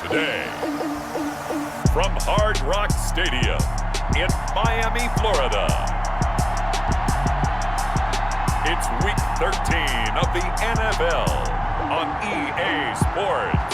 Today, from Hard Rock Stadium in Miami, Florida, it's Week 13 of the NFL on EA Sports.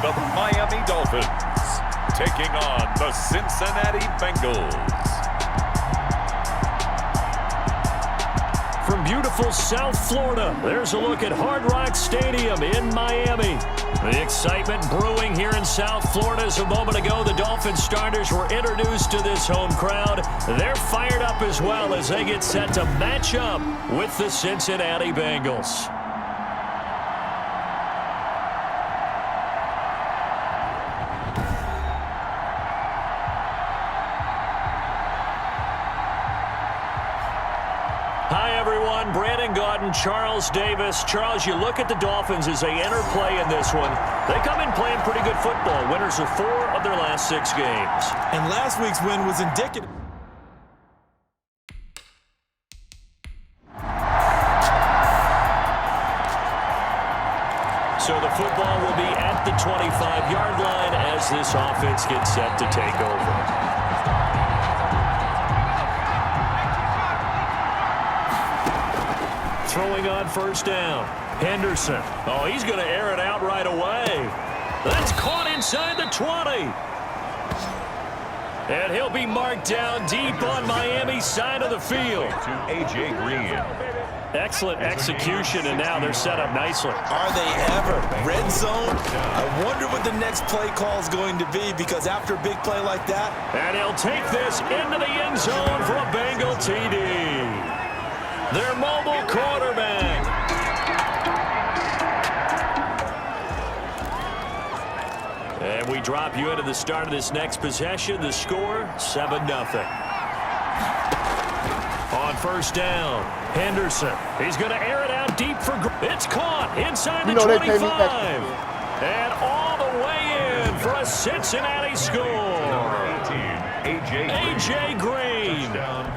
The Miami Dolphins taking on the Cincinnati Bengals. From beautiful South Florida, there's a look at Hard Rock Stadium in Miami. The excitement brewing here in South Florida as a moment ago the Dolphins starters were introduced to this home crowd. They're fired up as well as they get set to match up with the Cincinnati Bengals. Hi, everyone. Brandon Gaudin, Charles Davis. Charles, you look at the Dolphins as they enter play in this one. They come in playing pretty good football. Winners of 4 of their last 6 games. And last week's win was indicative. So the football will be at the 25-yard line as this offense gets set to take over. Throwing on first down. Henderson. Oh, he's going to air it out right away. That's caught inside the 20. And he'll be marked down deep on Miami's side of the field. To A.J. Green. Excellent execution, and now they're set up nicely. Are they ever? Red zone? I wonder what the next play call is going to be, because after a big play like that. And he'll take this into the end zone for a Bengal TD. Their mobile quarterback. And we drop you into the start of this next possession. The score, 7-0. On first down, Henderson. He's going to air it out deep for... It's caught inside the 25. And all the way in for a Cincinnati score. A.J. Green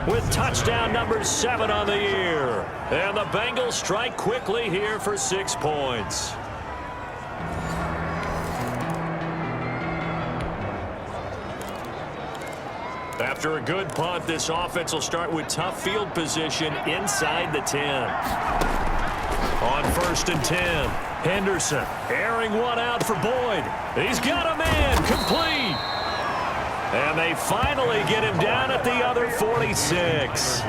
with touchdown number 7 on the year. And the Bengals strike quickly here for 6 points. After a good punt, this offense will start with tough field position inside the 10. On first and 10, Henderson airing one out for Boyd. He's got a man, complete. And they finally get him down at the other 46.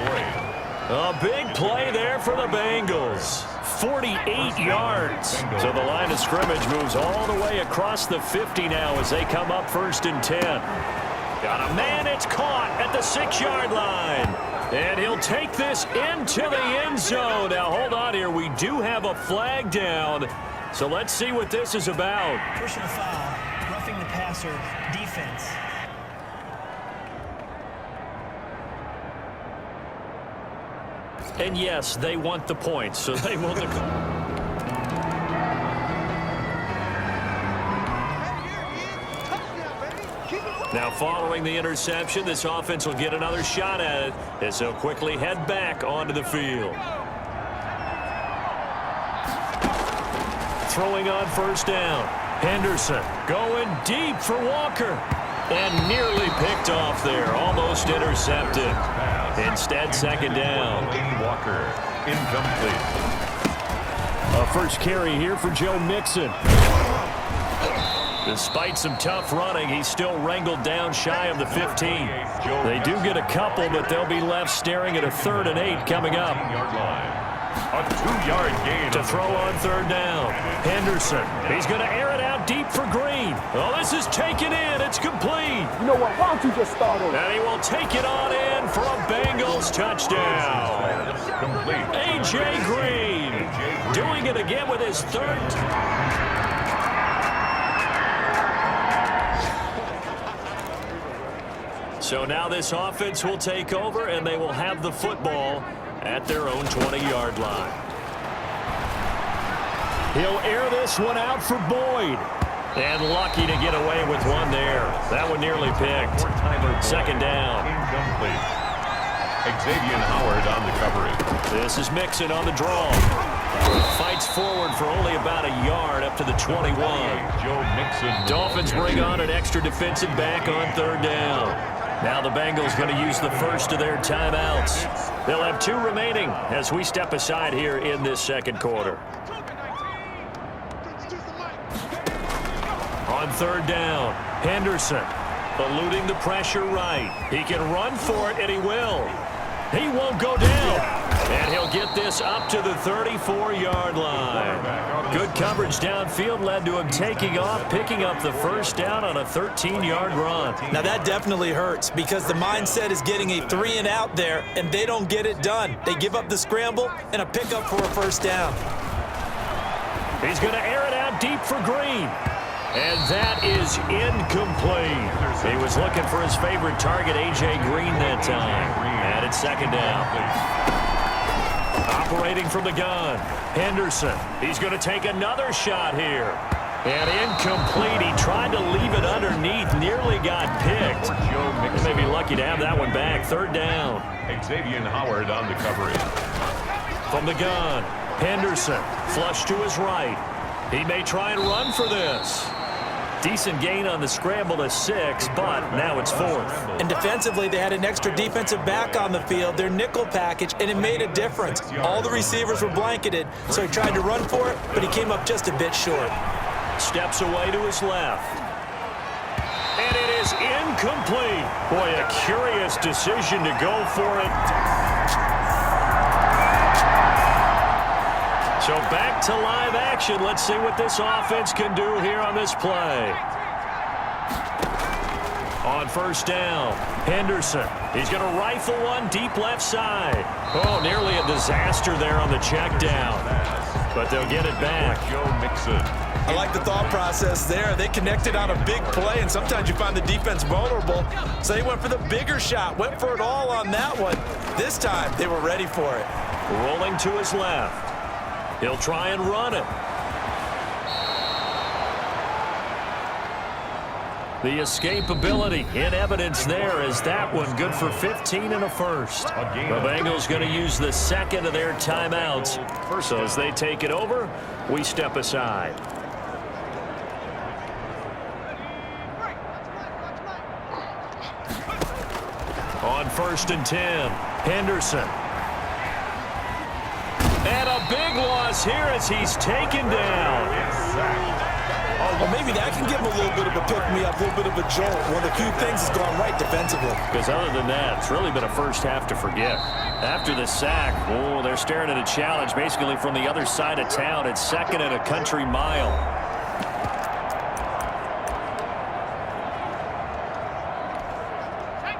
A big play there for the Bengals. 48 yards. So the line of scrimmage moves all the way across the 50 now as they come up first and 10. Got a man, it's caught at the 6-yard line. And he'll take this into the end zone. Now, hold on here. We do have a flag down. So let's see what this is about. Personal foul, roughing the passer, defense. And yes, they want the points, so they will... Touchdown, baby. Keep it Now, following the interception, this offense will get another shot at it as they'll quickly head back onto the field. Throwing on first down. Henderson going deep for Walker. And nearly picked off there. Almost intercepted. Instead, second down. Walker, incomplete. A first carry here for Joe Mixon. Despite some tough running, he's still wrangled down shy of the 15. They do get a couple, but they'll be left staring at a 3rd and 8 coming up. A 2-yard gain. To throw on third down. Henderson. He's going to air it out deep for Green. Oh, this is taken in. It's complete. You know what? Why don't you just start over? And he will take it on in for a Bengals touchdown. Complete. A.J. Green doing it again with his 3rd. So now this offense will take over, and they will have the football at their own 20-yard line. He'll air this one out for Boyd. And lucky to get away with one there. That one nearly picked. Second down. Incomplete. Xavier Howard on the coverage. This is Mixon on the draw. Fights forward for only about a yard up to the 21. Joe Mixon. Dolphins bring on an extra defensive back on third down. Now the Bengals going to use the first of their timeouts. They'll have 2 remaining as we step aside here in this second quarter. On third down, Henderson eluding the pressure right. He can run for it, and he will. He won't go down. And he'll get this up to the 34-yard line. Good coverage downfield led to him taking off, picking up the first down on a 13-yard run. Now that definitely hurts because the mindset is getting a 3-and-out there, and they don't get it done. They give up the scramble and a pickup for a first down. He's going to air it out deep for Green. And that is incomplete. He was looking for his favorite target, A.J. Green, that time. And it's second down. Operating from the gun, Henderson. He's going to take another shot here. And incomplete. He tried to leave it underneath, nearly got picked. He may be lucky to have that one back. Third down. Xavier Howard on the coverage. From the gun, Henderson. Flush to his right. He may try and run for this. Decent gain on the scramble to 6, but now it's 4th. And defensively, they had an extra defensive back on the field, their nickel package, and it made a difference. All the receivers were blanketed, so he tried to run for it, but he came up just a bit short. Steps away to his left. And it is incomplete. Boy, a curious decision to go for it. So back to live action. Let's see what this offense can do here on this play. On first down, Henderson. He's going to rifle one deep left side. Oh, nearly a disaster there on the check down. But they'll get it back. Joe Mixon. I like the thought process there. They connected on a big play, and sometimes you find the defense vulnerable. So they went for the bigger shot, went for it all on that one. This time, they were ready for it. Rolling to his left. He'll try and run it. The escapability in evidence there is that one good for 15 and a first. The Bengals going to use the second of their timeouts. So as they take it over, we step aside. On first and 10, Henderson. And a big loss here as he's taken down. Well, maybe that can give him a little bit of a pick-me-up, a little bit of a jolt. One of the few things has gone right defensively. Because other than that, it's really been a first half to forget. After the sack, oh, they're staring at a challenge basically from the other side of town. It's second and a country mile.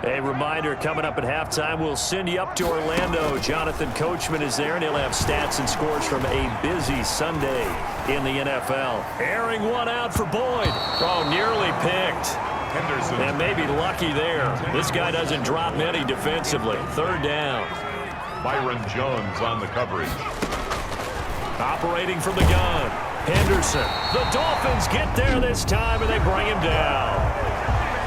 A reminder, coming up at halftime, we'll send you up to Orlando. Jonathan Coachman is there, and he'll have stats and scores from a busy Sunday in the NFL. Airing one out for Boyd. Oh, nearly picked. Henderson. And maybe lucky there. This guy doesn't drop many defensively. Third down. Byron Jones on the coverage. Operating from the gun. Henderson. The Dolphins get there this time, and they bring him down.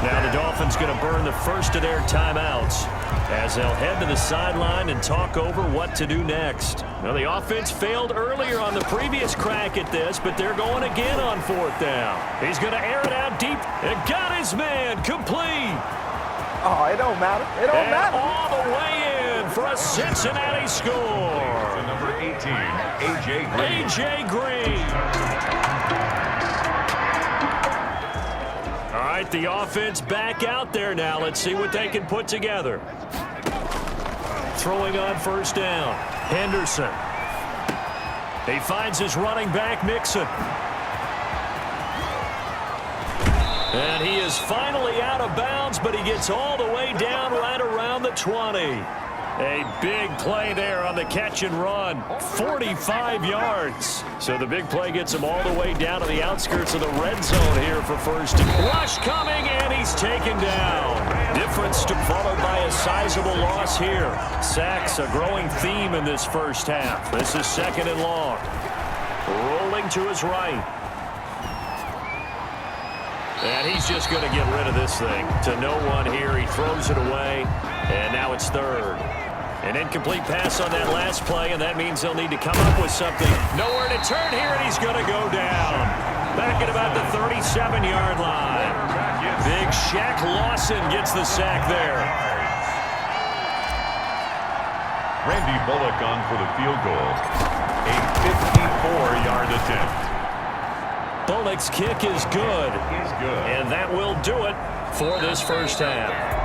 Now the Dolphins going to burn the first of their timeouts as they'll head to the sideline and talk over what to do next. Now the offense failed earlier on the previous crack at this, but they're going again on 4th down. He's going to air it out deep and got his man complete. Oh, it don't matter. It don't matter. All the way in for a Cincinnati score. To number 18, A.J. Green. A.J. Green. All right, the offense back out there now. Let's see what they can put together. Throwing on 1st down. Henderson. He finds his running back, Mixon. And he is finally out of bounds, but he gets all the way down right around the 20. A big play there on the catch and run. 45 yards. So the big play gets him all the way down to the outskirts of the red zone here for 1st. Rush coming, and he's taken down. Difference followed by a sizable loss here. Sacks, a growing theme in this 1st half. This is 2nd and long. Rolling to his right. And he's just going to get rid of this thing to no one here. He throws it away, and now it's 3rd. An incomplete pass on that last play, and that means they'll need to come up with something. Nowhere to turn here, and he's going to go down. Back at about the 37-yard line. Big Shaq Lawson gets the sack there. Randy Bullock on for the field goal. A 54-yard attempt. Bullock's kick is good. He's good. And that will do it for this 1st half.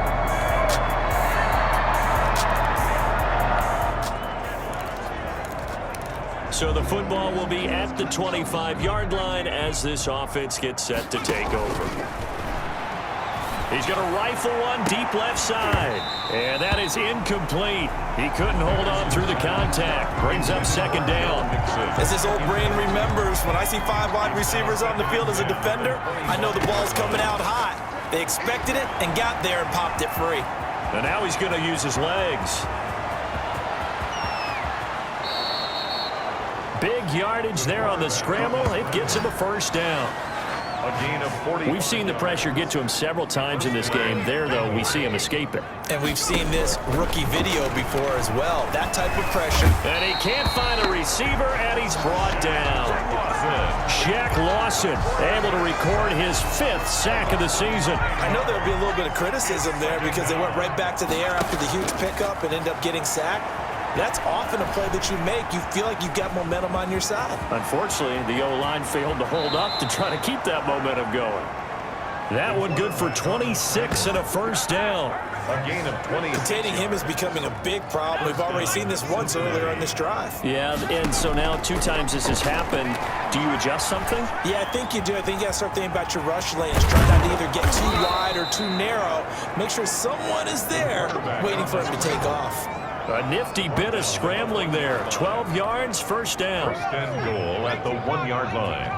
So the football will be at the 25-yard line as this offense gets set to take over. He's going to rifle one deep left side. And that is incomplete. He couldn't hold on through the contact. Brings up 2nd down. As his old brain remembers, when I see 5 wide receivers on the field as a defender, I know the ball's coming out hot. They expected it and got there and popped it free. And now he's going to use his legs. Big yardage there on the scramble. It gets him a 1st down. A gain of 40. We've seen the pressure get to him several times in this game. There, though, we see him escape it. And we've seen this rookie video before as well. That type of pressure. And he can't find a receiver, and he's brought down. Shaq Lawson able to record his 5th sack of the season. I know there'll be a little bit of criticism there because they went right back to the air after the huge pickup and ended up getting sacked. That's often a play that you make. You feel like you've got momentum on your side. Unfortunately, the O-line failed to hold up to try to keep that momentum going. That one good for 26 and a 1st down. A gain of 20. Containing him is becoming a big problem. We've already seen this once earlier on this drive. Yeah, and so now 2 times this has happened. Do you adjust something? Yeah, I think you do. I think you got to start thinking about your rush lanes. Try not to either get too wide or too narrow. Make sure someone is there waiting for him to take off. A nifty bit of scrambling there. 12 yards, 1st down. 1st and goal at the 1-yard line.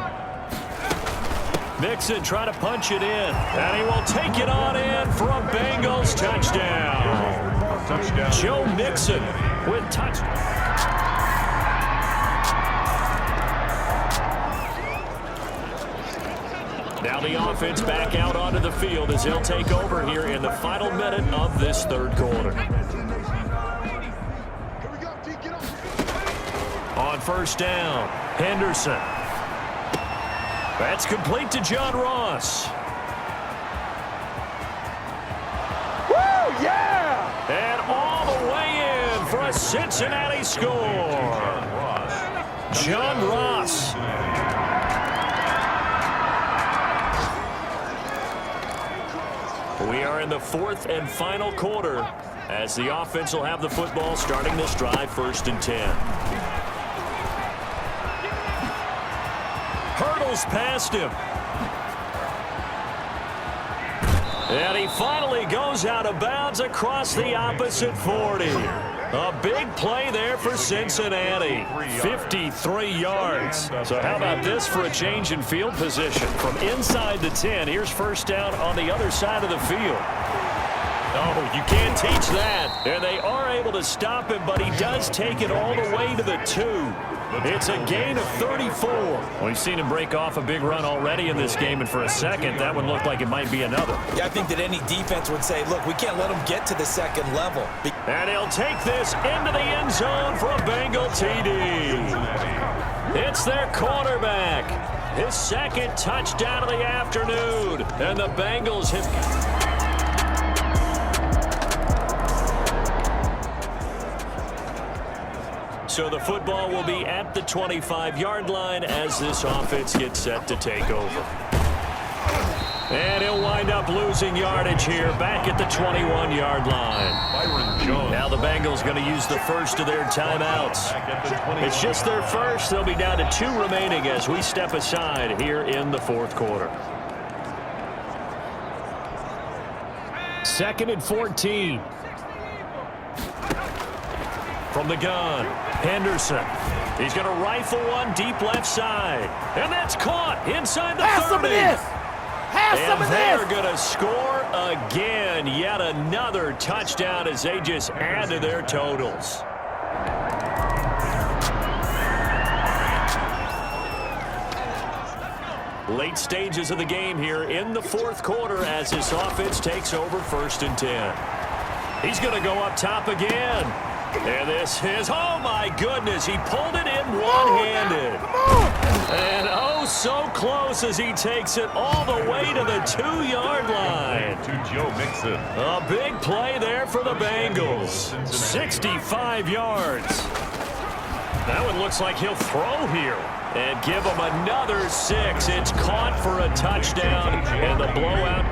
Mixon trying to punch it in. And he will take it on in for a Bengals touchdown. Touchdown. Joe Mixon with touchdown. Now the offense back out onto the field as they'll take over here in the final minute of this 3rd quarter. On 1st down, Henderson. That's complete to John Ross. Woo, yeah! And all the way in for a Cincinnati score. John Ross. We are in the 4th and final quarter as the offense will have the football starting this drive 1st and 10. Hurdles past him. And he finally goes out of bounds across the opposite 40. A big play there for Cincinnati. 53 yards. So how about this for a change in field position? From inside the 10, here's 1st down on the other side of the field. Oh, you can't teach that. And they are able to stop him, but he does take it all the way to the 2. It's a gain of 34. We've seen him break off a big run already in this game, and for a second, that one looked like it might be another. Yeah, I think that any defense would say, look, we can't let them get to the second level. And he'll take this into the end zone for a Bengal TD. It's their quarterback. His second touchdown of the afternoon. And the Bengals have... So the football will be at the 25-yard line as this offense gets set to take over. And he'll wind up losing yardage here back at the 21-yard line. Byron Jones. Now the Bengals going to use the first of their timeouts. It's just their first. They'll be down to 2 remaining as we step aside here in the fourth quarter. 2nd and 14. From the gun, Henderson. He's going to rifle one deep left side. And that's caught inside the 30. Have some of this. Have some of this. And they're going to score again. Yet another touchdown as they just add to their totals. Late stages of the game here in the fourth quarter as this offense takes over 1st and 10. He's going to go up top again. And this is, oh my goodness, he pulled it in one-handed. And oh, so close as he takes it all the way to the 2-yard line. To Joe Mixon. A big play there for the Bengals. 65 yards. That one looks like he'll throw here and give him another 6. It's caught for a touchdown and the blowout.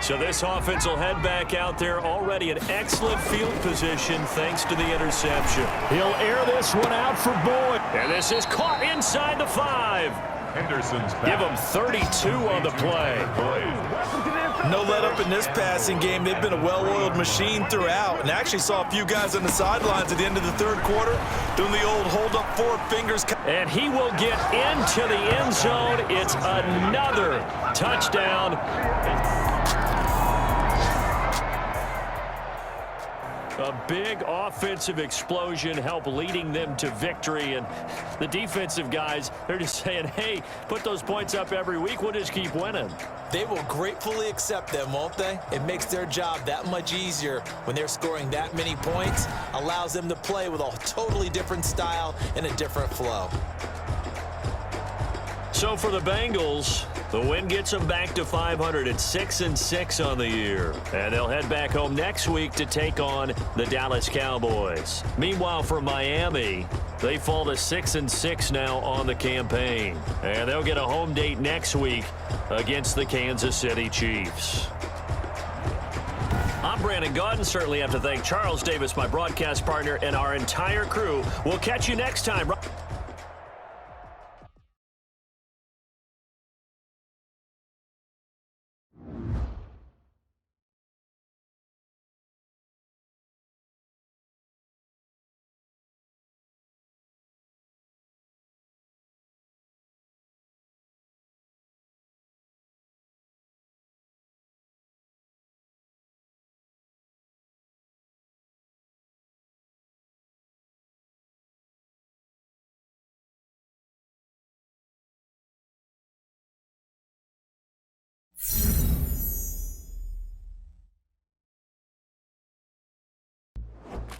So this offense will head back out there already in excellent field position thanks to the interception. He'll air this one out for Boyd. And this is caught inside the 5. Henderson's back. Give him 32 on the play. No let up in this passing game. They've been a well-oiled machine throughout. And actually saw a few guys on the sidelines at the end of the third quarter doing the old hold up 4 fingers. And he will get into the end zone. It's another touchdown. A big offensive explosion helped leading them to victory. And the defensive guys, they're just saying, hey, put those points up every week. We'll just keep winning. They will gratefully accept them, won't they? It makes their job that much easier when they're scoring that many points. Allows them to play with a totally different style and a different flow. So for the Bengals, the win gets them back to 500 at 6-6 on the year. And they'll head back home next week to take on the Dallas Cowboys. Meanwhile, for Miami, they fall to 6-6 now on the campaign. And they'll get a home date next week against the Kansas City Chiefs. I'm Brandon Gaudin. Certainly have to thank Charles Davis, my broadcast partner, and our entire crew. We'll catch you next time.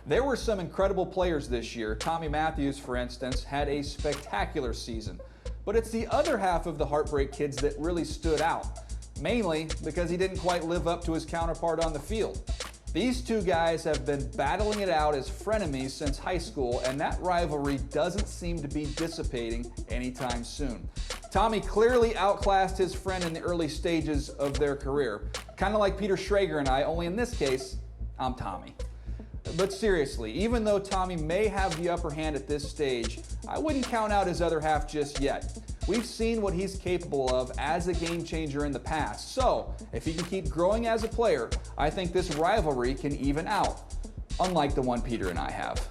There were some incredible players this year. Tommy Matthews, for instance, had a spectacular season. But it's the other half of the Heartbreak Kids that really stood out, mainly because he didn't quite live up to his counterpart on the field. These two guys have been battling it out as frenemies since high school, and that rivalry doesn't seem to be dissipating anytime soon. Tommy clearly outclassed his friend in the early stages of their career, kind of like Peter Schrager and I, only in this case, I'm Tommy. But seriously, even though Tommy may have the upper hand at this stage, I wouldn't count out his other half just yet. We've seen what he's capable of as a game changer in the past. So, if he can keep growing as a player, I think this rivalry can even out, unlike the one Peter and I have.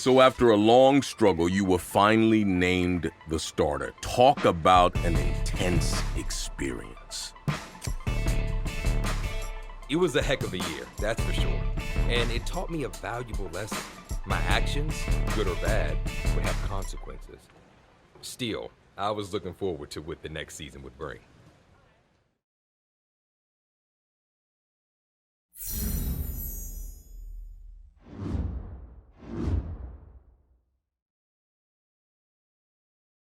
So after a long struggle, you were finally named the starter. Talk about an intense experience. It was a heck of a year, that's for sure. And it taught me a valuable lesson. My actions, good or bad, would have consequences. Still, I was looking forward to what the next season would bring.